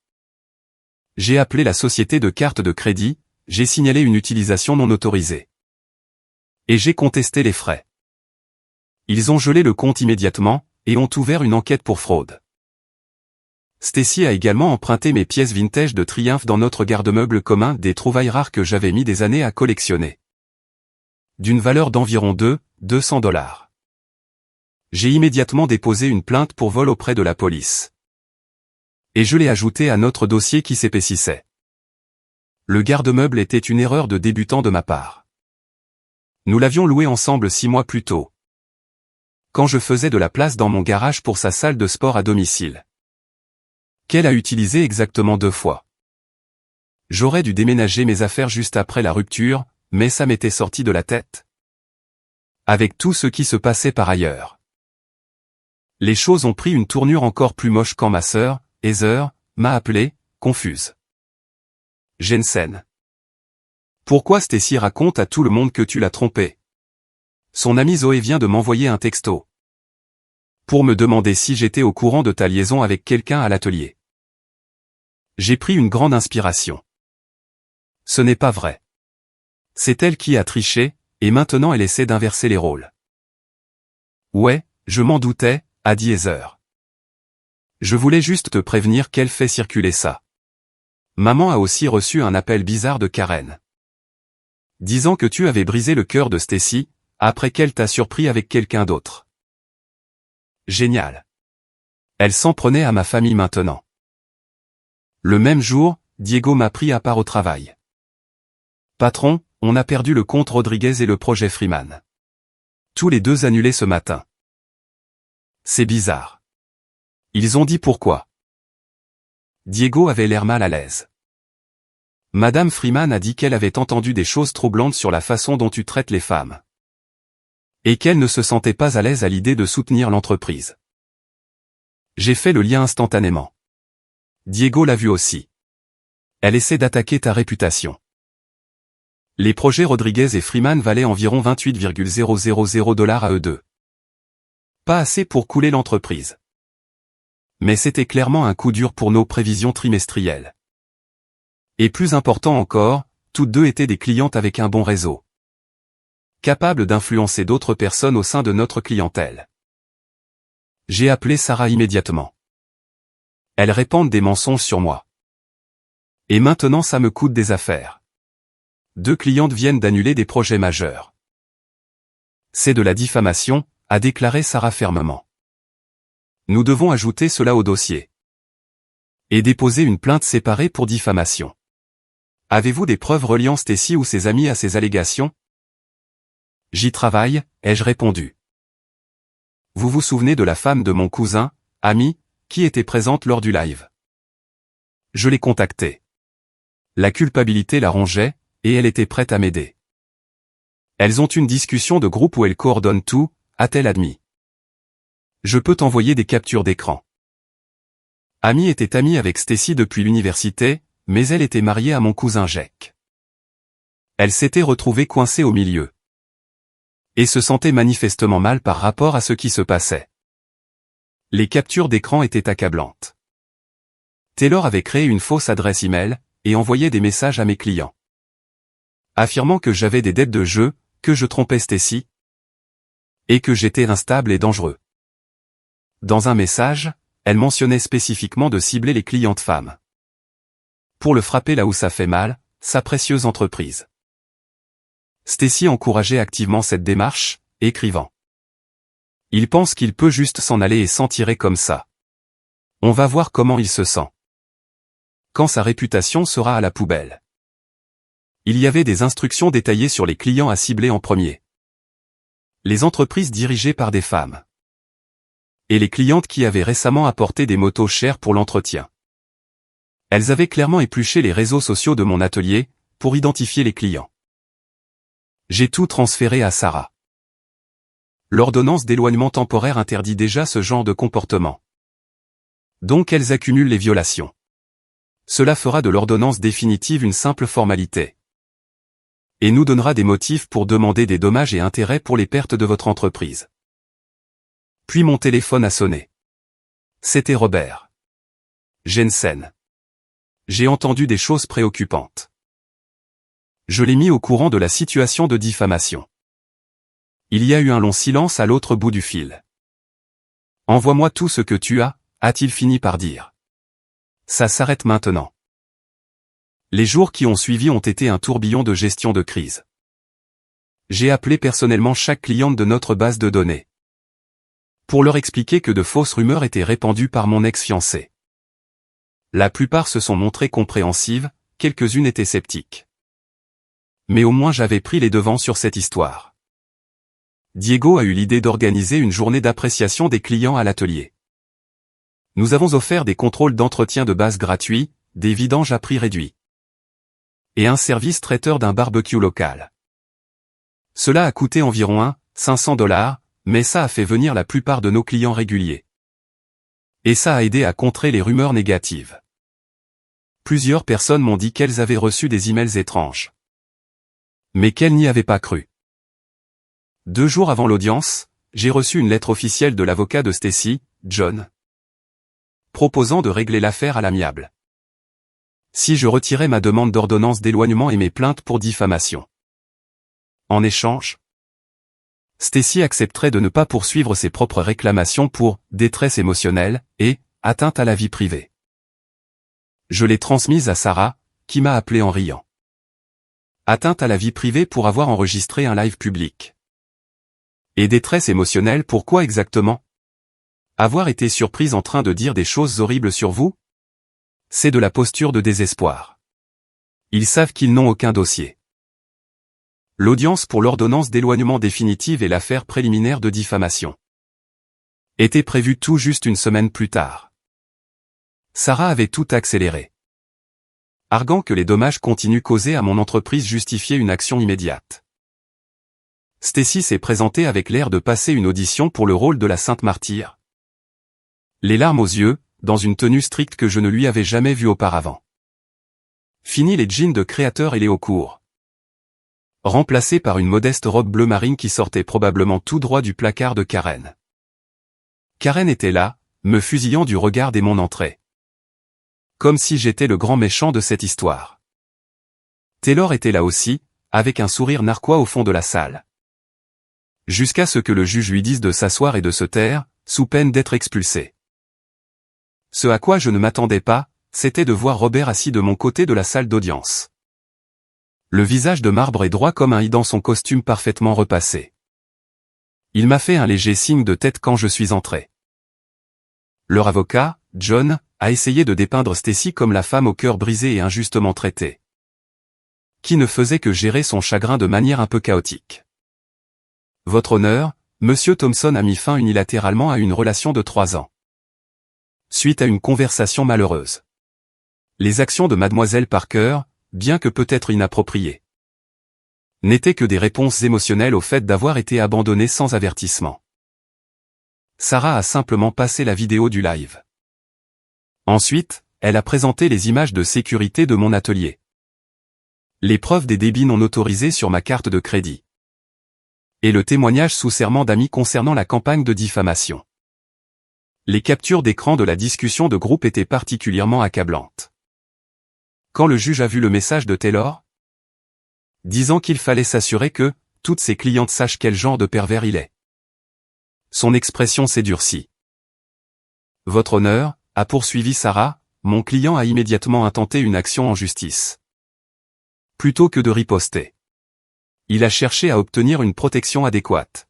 J'ai appelé la société de carte de crédit, j'ai signalé une utilisation non autorisée. Et j'ai contesté les frais. Ils ont gelé le compte immédiatement, et ont ouvert une enquête pour fraude. Stacy a également emprunté mes pièces vintage de Triumph dans notre garde-meuble commun, des trouvailles rares que j'avais mis des années à collectionner. D'une valeur d'environ 200 $. J'ai immédiatement déposé une plainte pour vol auprès de la police. Et je l'ai ajouté à notre dossier qui s'épaississait. Le garde-meuble était une erreur de débutant de ma part. Nous l'avions loué ensemble 6 mois plus tôt. Quand je faisais de la place dans mon garage pour sa salle de sport à domicile. Qu'elle a utilisé exactement 2 fois. J'aurais dû déménager mes affaires juste après la rupture, mais ça m'était sorti de la tête. Avec tout ce qui se passait par ailleurs. Les choses ont pris une tournure encore plus moche quand ma sœur, Heather, m'a appelé, confuse. Jensen. Pourquoi Stacy raconte à tout le monde que tu l'as trompée? Son amie Zoé vient de m'envoyer un texto. Pour me demander si j'étais au courant de ta liaison avec quelqu'un à l'atelier. J'ai pris une grande inspiration. Ce n'est pas vrai. C'est elle qui a triché, et maintenant elle essaie d'inverser les rôles. Ouais, je m'en doutais, a dit Heather. Je voulais juste te prévenir qu'elle fait circuler ça. Maman a aussi reçu un appel bizarre de Karen. Disant que tu avais brisé le cœur de Stacy, après qu'elle t'a surpris avec quelqu'un d'autre. Génial. Elle s'en prenait à ma famille maintenant. Le même jour, Diego m'a pris à part au travail. Patron, on a perdu le compte Rodriguez et le projet Freeman. Tous les deux annulés ce matin. C'est bizarre. Ils ont dit pourquoi. Diego avait l'air mal à l'aise. Madame Freeman a dit qu'elle avait entendu des choses troublantes sur la façon dont tu traites les femmes. Et qu'elle ne se sentait pas à l'aise à l'idée de soutenir l'entreprise. J'ai fait le lien instantanément. Diego l'a vu aussi. Elle essaie d'attaquer ta réputation. Les projets Rodriguez et Freeman valaient environ 28,000 $ à eux deux. Pas assez pour couler l'entreprise. Mais c'était clairement un coup dur pour nos prévisions trimestrielles. Et plus important encore, toutes deux étaient des clientes avec un bon réseau. Capables d'influencer d'autres personnes au sein de notre clientèle. J'ai appelé Sarah immédiatement. Elle répand des mensonges sur moi. Et maintenant ça me coûte des affaires. 2 clientes viennent d'annuler des projets majeurs. C'est de la diffamation, a déclaré Sarah fermement. Nous devons ajouter cela au dossier. Et déposer une plainte séparée pour diffamation. Avez-vous des preuves reliant Stacy ou ses amis à ces allégations? J'y travaille, ai-je répondu. Vous vous souvenez de la femme de mon cousin, Amy, qui était présente lors du live? Je l'ai contactée. La culpabilité la rongeait, et elle était prête à m'aider. Elles ont une discussion de groupe où elle coordonne tout, a-t-elle admis. Je peux t'envoyer des captures d'écran. Amy était amie avec Stacy depuis l'université, mais elle était mariée à mon cousin Jake. Elle s'était retrouvée coincée au milieu. Et se sentait manifestement mal par rapport à ce qui se passait. Les captures d'écran étaient accablantes. Taylor avait créé une fausse adresse email, et envoyait des messages à mes clients. Affirmant que j'avais des dettes de jeu, que je trompais Stacy, et que j'étais instable et dangereux. Dans un message, elle mentionnait spécifiquement de cibler les clientes femmes. Pour le frapper là où ça fait mal, sa précieuse entreprise. Stacy encourageait activement cette démarche, écrivant. Il pense qu'il peut juste s'en aller et s'en tirer comme ça. On va voir comment il se sent. Quand sa réputation sera à la poubelle. Il y avait des instructions détaillées sur les clients à cibler en premier. Les entreprises dirigées par des femmes. Et les clientes qui avaient récemment apporté des motos chères pour l'entretien. Elles avaient clairement épluché les réseaux sociaux de mon atelier, pour identifier les clients. J'ai tout transféré à Sarah. L'ordonnance d'éloignement temporaire interdit déjà ce genre de comportement. Donc elles accumulent les violations. Cela fera de l'ordonnance définitive une simple formalité. Et nous donnera des motifs pour demander des dommages et intérêts pour les pertes de votre entreprise. Puis mon téléphone a sonné. C'était Robert. Jensen. J'ai entendu des choses préoccupantes. Je l'ai mis au courant de la situation de diffamation. Il y a eu un long silence à l'autre bout du fil. Envoie-moi tout ce que tu as, a-t-il fini par dire. Ça s'arrête maintenant. Les jours qui ont suivi ont été un tourbillon de gestion de crise. J'ai appelé personnellement chaque cliente de notre base de données. Pour leur expliquer que de fausses rumeurs étaient répandues par mon ex-fiancé. La plupart se sont montrées compréhensives, quelques-unes étaient sceptiques. Mais au moins j'avais pris les devants sur cette histoire. Diego a eu l'idée d'organiser une journée d'appréciation des clients à l'atelier. Nous avons offert des contrôles d'entretien de base gratuits, des vidanges à prix réduit. Et un service traiteur d'un barbecue local. Cela a coûté environ $500, mais ça a fait venir la plupart de nos clients réguliers. Et ça a aidé à contrer les rumeurs négatives. Plusieurs personnes m'ont dit qu'elles avaient reçu des emails étranges. Mais qu'elles n'y avaient pas cru. 2 jours avant l'audience, j'ai reçu une lettre officielle de l'avocat de Stacy, John, proposant de régler l'affaire à l'amiable. Si je retirais ma demande d'ordonnance d'éloignement et mes plaintes pour diffamation. En échange, Stacy accepterait de ne pas poursuivre ses propres réclamations pour détresse émotionnelle et atteinte à la vie privée. Je l'ai transmise à Sarah, qui m'a appelé en riant. Atteinte à la vie privée pour avoir enregistré un live public. Et détresse émotionnelle pourquoi exactement? Avoir été surprise en train de dire des choses horribles sur vous? C'est de la posture de désespoir. Ils savent qu'ils n'ont aucun dossier. L'audience pour l'ordonnance d'éloignement définitive et l'affaire préliminaire de diffamation était prévue tout juste une semaine plus tard. Sarah avait tout accéléré, arguant que les dommages continus causés à mon entreprise justifiaient une action immédiate. Stacy s'est présentée avec l'air de passer une audition pour le rôle de la Sainte Martyre. Les larmes aux yeux, dans une tenue stricte que je ne lui avais jamais vue auparavant. Fini les jeans de créateur et les hauts courts. Remplacés par une modeste robe bleu marine qui sortait probablement tout droit du placard de Karen. Karen était là, me fusillant du regard dès mon entrée. Comme si j'étais le grand méchant de cette histoire. Taylor était là aussi, avec un sourire narquois au fond de la salle. Jusqu'à ce que le juge lui dise de s'asseoir et de se taire, sous peine d'être expulsé. Ce à quoi je ne m'attendais pas, c'était de voir Robert assis de mon côté de la salle d'audience. Le visage de marbre et droit comme un i dans son costume parfaitement repassé. Il m'a fait un léger signe de tête quand je suis entré. Leur avocat, John, a essayé de dépeindre Stacy comme la femme au cœur brisé et injustement traitée. Qui ne faisait que gérer son chagrin de manière un peu chaotique. Votre honneur, Monsieur Thompson a mis fin unilatéralement à une relation de 3 ans. Suite à une conversation malheureuse. Les actions de Mademoiselle Parker, bien que peut-être inappropriées, n'étaient que des réponses émotionnelles au fait d'avoir été abandonnée sans avertissement. Sarah a simplement passé la vidéo du live. Ensuite, elle a présenté les images de sécurité de mon atelier. Les preuves des débits non autorisés sur ma carte de crédit. Et le témoignage sous serment d'amis concernant la campagne de diffamation. Les captures d'écran de la discussion de groupe étaient particulièrement accablantes. Quand le juge a vu le message de Taylor, disant qu'il fallait s'assurer que toutes ses clientes sachent quel genre de pervers il est. Son expression s'est durcie. Votre honneur, a poursuivi Sarah, mon client a immédiatement intenté une action en justice. Plutôt que de riposter. Il a cherché à obtenir une protection adéquate.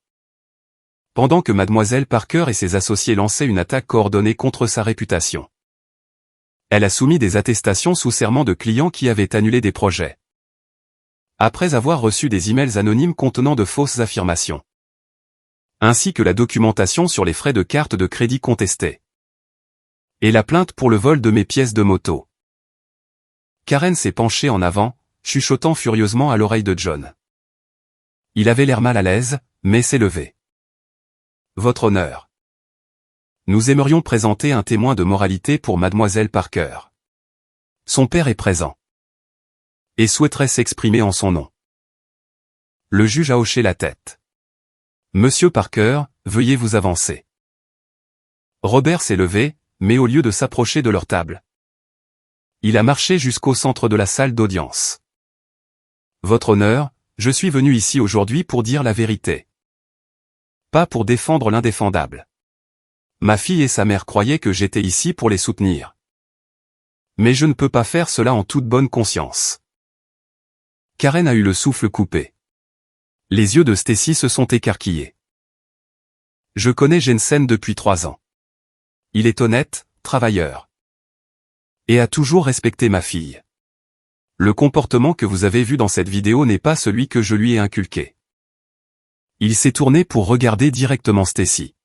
Pendant que Mademoiselle Parker et ses associés lançaient une attaque coordonnée contre sa réputation. Elle a soumis des attestations sous serment de clients qui avaient annulé des projets. Après avoir reçu des emails anonymes contenant de fausses affirmations. Ainsi que la documentation sur les frais de carte de crédit contestés. Et la plainte pour le vol de mes pièces de moto. Karen s'est penchée en avant, chuchotant furieusement à l'oreille de John. Il avait l'air mal à l'aise, mais s'est levé. Votre honneur. Nous aimerions présenter un témoin de moralité pour Mademoiselle Parker. Son père est présent. Et souhaiterait s'exprimer en son nom. Le juge a hoché la tête. Monsieur Parker, veuillez vous avancer. Robert s'est levé, mais au lieu de s'approcher de leur table. Il a marché jusqu'au centre de la salle d'audience. Votre honneur, je suis venu ici aujourd'hui pour dire la vérité. Pas pour défendre l'indéfendable. Ma fille et sa mère croyaient que j'étais ici pour les soutenir. Mais je ne peux pas faire cela en toute bonne conscience. Karen a eu le souffle coupé. Les yeux de Stacy se sont écarquillés. Je connais Jensen depuis 3 ans. Il est honnête, travailleur. Et a toujours respecté ma fille. Le comportement que vous avez vu dans cette vidéo n'est pas celui que je lui ai inculqué. Il s'est tourné pour regarder directement Stacy.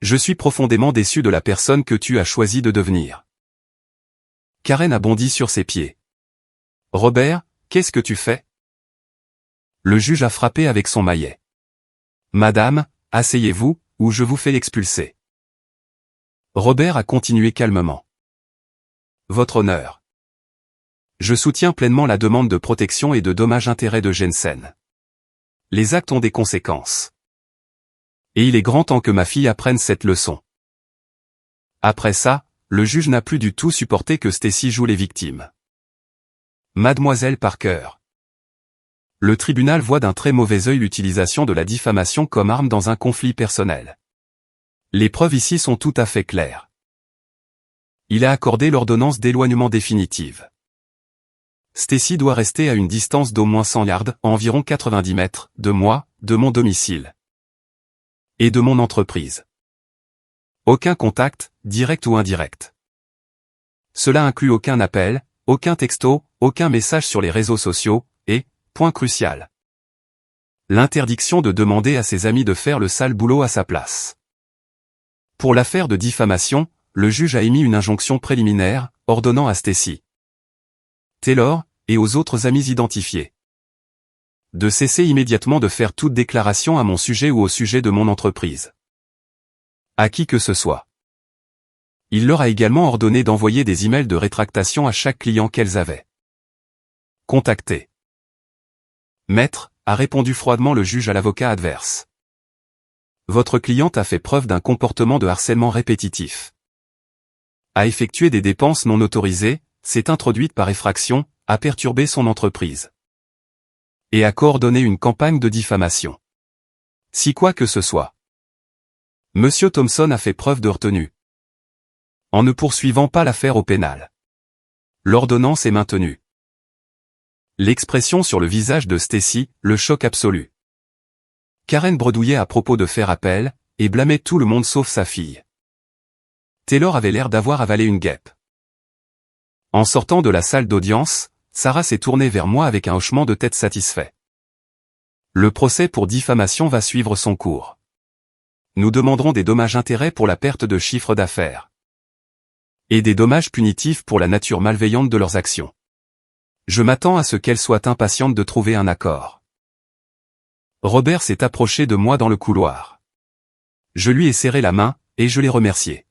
Je suis profondément déçu de la personne que tu as choisi de devenir. Karen a bondi sur ses pieds. Robert, qu'est-ce que tu fais? Le juge a frappé avec son maillet. Madame, asseyez-vous, ou je vous fais expulser. Robert a continué calmement. Votre honneur. Je soutiens pleinement la demande de protection et de dommages-intérêts de Jensen. Les actes ont des conséquences. Et il est grand temps que ma fille apprenne cette leçon. Après ça, le juge n'a plus du tout supporté que Stacy joue les victimes. Mademoiselle Parker. Le tribunal voit d'un très mauvais œil l'utilisation de la diffamation comme arme dans un conflit personnel. Les preuves ici sont tout à fait claires. Il a accordé l'ordonnance d'éloignement définitive. Stacy doit rester à une distance d'au moins 100 yards, environ 90 mètres, de moi, de mon domicile. Et de mon entreprise. Aucun contact, direct ou indirect. Cela inclut aucun appel, aucun texto, aucun message sur les réseaux sociaux, et, point crucial, l'interdiction de demander à ses amis de faire le sale boulot à sa place. Pour l'affaire de diffamation, le juge a émis une injonction préliminaire, ordonnant à Stacy Taylor, et aux autres amis identifiés, de cesser immédiatement de faire toute déclaration à mon sujet ou au sujet de mon entreprise. À qui que ce soit. Il leur a également ordonné d'envoyer des emails de rétractation à chaque client qu'elles avaient contacté. Maître, a répondu froidement le juge à l'avocat adverse. Votre cliente a fait preuve d'un comportement de harcèlement répétitif. A effectué des dépenses non autorisées, s'est introduite par effraction, a perturbé son entreprise. Et a coordonné une campagne de diffamation. Si quoi que ce soit. Monsieur Thompson a fait preuve de retenue. En ne poursuivant pas l'affaire au pénal. L'ordonnance est maintenue. L'expression sur le visage de Stacy, le choc absolu. Karen bredouillait à propos de faire appel, et blâmait tout le monde sauf sa fille. Taylor avait l'air d'avoir avalé une guêpe. En sortant de la salle d'audience, Sarah s'est tournée vers moi avec un hochement de tête satisfait. Le procès pour diffamation va suivre son cours. Nous demanderons des dommages-intérêts pour la perte de chiffre d'affaires. Et des dommages punitifs pour la nature malveillante de leurs actions. Je m'attends à ce qu'elles soient impatientes de trouver un accord. Robert s'est approché de moi dans le couloir. Je lui ai serré la main, et je l'ai remercié.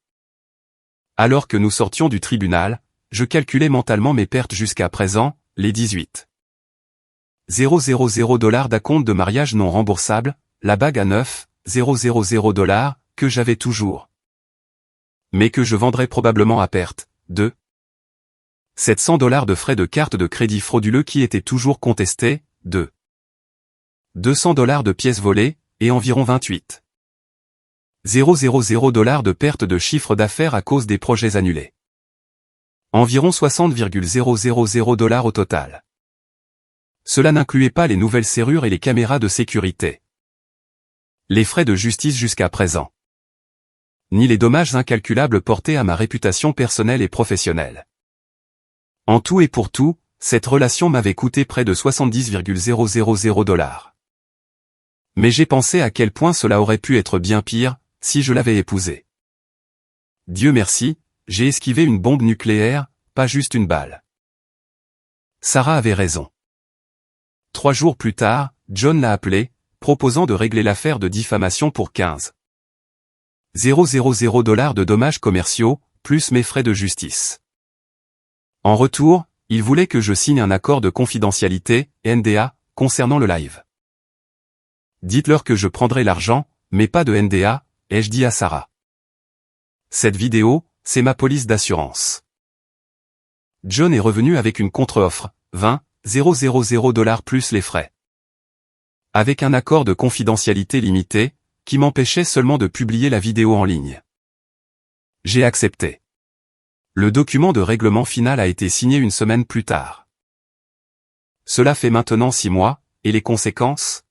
Alors que nous sortions du tribunal, je calculais mentalement mes pertes jusqu'à présent, les 18 000 d'acompte de mariage non remboursable, la bague à 9 000 que j'avais toujours. Mais que je vendrais probablement à perte, de 700 $ de frais de carte de crédit frauduleux qui étaient toujours contestés, de 200 $ de pièces volées, et environ 28 000 de perte de chiffre d'affaires à cause des projets annulés. Environ 60,000 $ au total. Cela n'incluait pas les nouvelles serrures et les caméras de sécurité. Les frais de justice jusqu'à présent. Ni les dommages incalculables portés à ma réputation personnelle et professionnelle. En tout et pour tout, cette relation m'avait coûté près de 70,000 $. Mais j'ai pensé à quel point cela aurait pu être bien pire, si je l'avais épousée. Dieu merci, j'ai esquivé une bombe nucléaire, pas juste une balle. Sarah avait raison. 3 jours plus tard, John l'a appelé, proposant de régler l'affaire de diffamation pour 15 000 $ de dommages commerciaux, plus mes frais de justice. En retour, il voulait que je signe un accord de confidentialité, NDA, concernant le live. Dites-leur que je prendrai l'argent, mais pas de NDA, ai-je dit à Sarah. Cette vidéo, c'est ma police d'assurance. John est revenu avec une contre-offre, 20 000 $ plus les frais. Avec un accord de confidentialité limité, qui m'empêchait seulement de publier la vidéo en ligne. J'ai accepté. Le document de règlement final a été signé une semaine plus tard. Cela fait maintenant 6 mois, et les conséquences?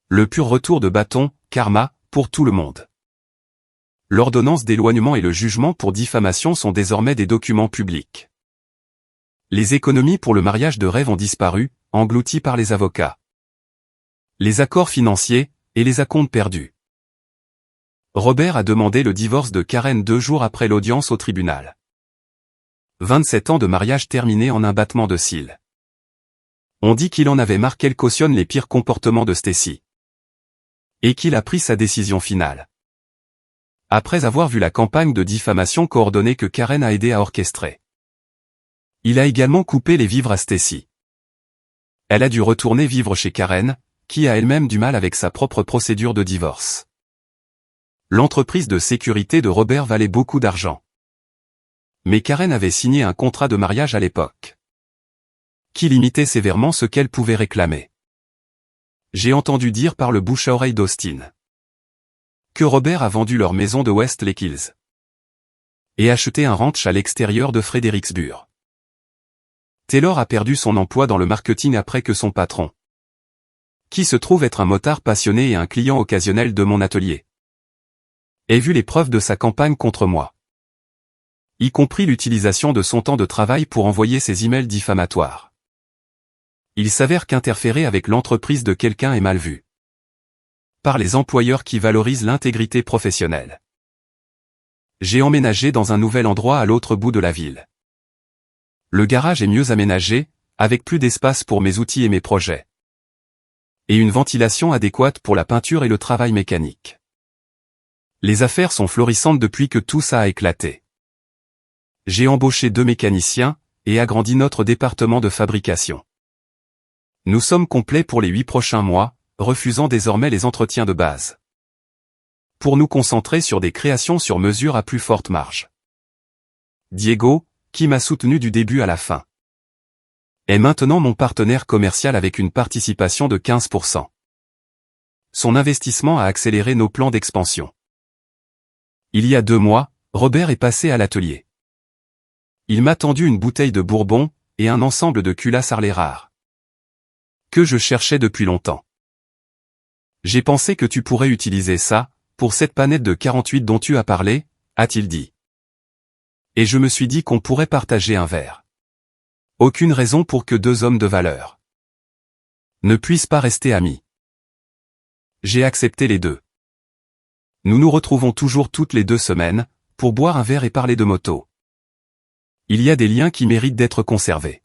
Le pur retour de bâton, karma, pour tout le monde. L'ordonnance d'éloignement et le jugement pour diffamation sont désormais des documents publics. Les économies pour le mariage de rêve ont disparu, engloutis par les avocats. Les accords financiers, et les acomptes perdus. Robert a demandé le divorce de Karen 2 jours après l'audience au tribunal. 27 ans de mariage terminés en un battement de cils. On dit qu'il en avait marre qu'elle cautionne les pires comportements de Stacy. Et qu'il a pris sa décision finale. Après avoir vu la campagne de diffamation coordonnée que Karen a aidé à orchestrer. Il a également coupé les vivres à Stacy. Elle a dû retourner vivre chez Karen, qui a elle-même du mal avec sa propre procédure de divorce. L'entreprise de sécurité de Robert valait beaucoup d'argent. Mais Karen avait signé un contrat de mariage à l'époque, qui limitait sévèrement ce qu'elle pouvait réclamer. J'ai entendu dire par le bouche à oreille d'Austin que Robert a vendu leur maison de West Lake Hills et acheté un ranch à l'extérieur de Fredericksburg. Taylor a perdu son emploi dans le marketing après que son patron, qui se trouve être un motard passionné et un client occasionnel de mon atelier, ait vu les preuves de sa campagne contre moi, y compris l'utilisation de son temps de travail pour envoyer ses emails diffamatoires. Il s'avère qu'interférer avec l'entreprise de quelqu'un est mal vu par les employeurs qui valorisent l'intégrité professionnelle. J'ai emménagé dans un nouvel endroit à l'autre bout de la ville. Le garage est mieux aménagé, avec plus d'espace pour mes outils et mes projets. Et une ventilation adéquate pour la peinture et le travail mécanique. Les affaires sont florissantes depuis que tout ça a éclaté. J'ai embauché 2 mécaniciens, et agrandi notre département de fabrication. Nous sommes complets pour les 8 prochains mois, refusant désormais les entretiens de base. Pour nous concentrer sur des créations sur mesure à plus forte marge. Diego, qui m'a soutenu du début à la fin, est maintenant mon partenaire commercial avec une participation de 15%. Son investissement a accéléré nos plans d'expansion. Il y a 2 mois, Robert est passé à l'atelier. Il m'a tendu une bouteille de bourbon, et un ensemble de culasses Harley rares, que je cherchais depuis longtemps. J'ai pensé que tu pourrais utiliser ça, pour cette panette de 48 dont tu as parlé, a-t-il dit. Et je me suis dit qu'on pourrait partager un verre. Aucune raison pour que 2 hommes de valeur ne puissent pas rester amis. J'ai accepté les 2. Nous nous retrouvons toujours toutes les 2 semaines, pour boire un verre et parler de moto. Il y a des liens qui méritent d'être conservés.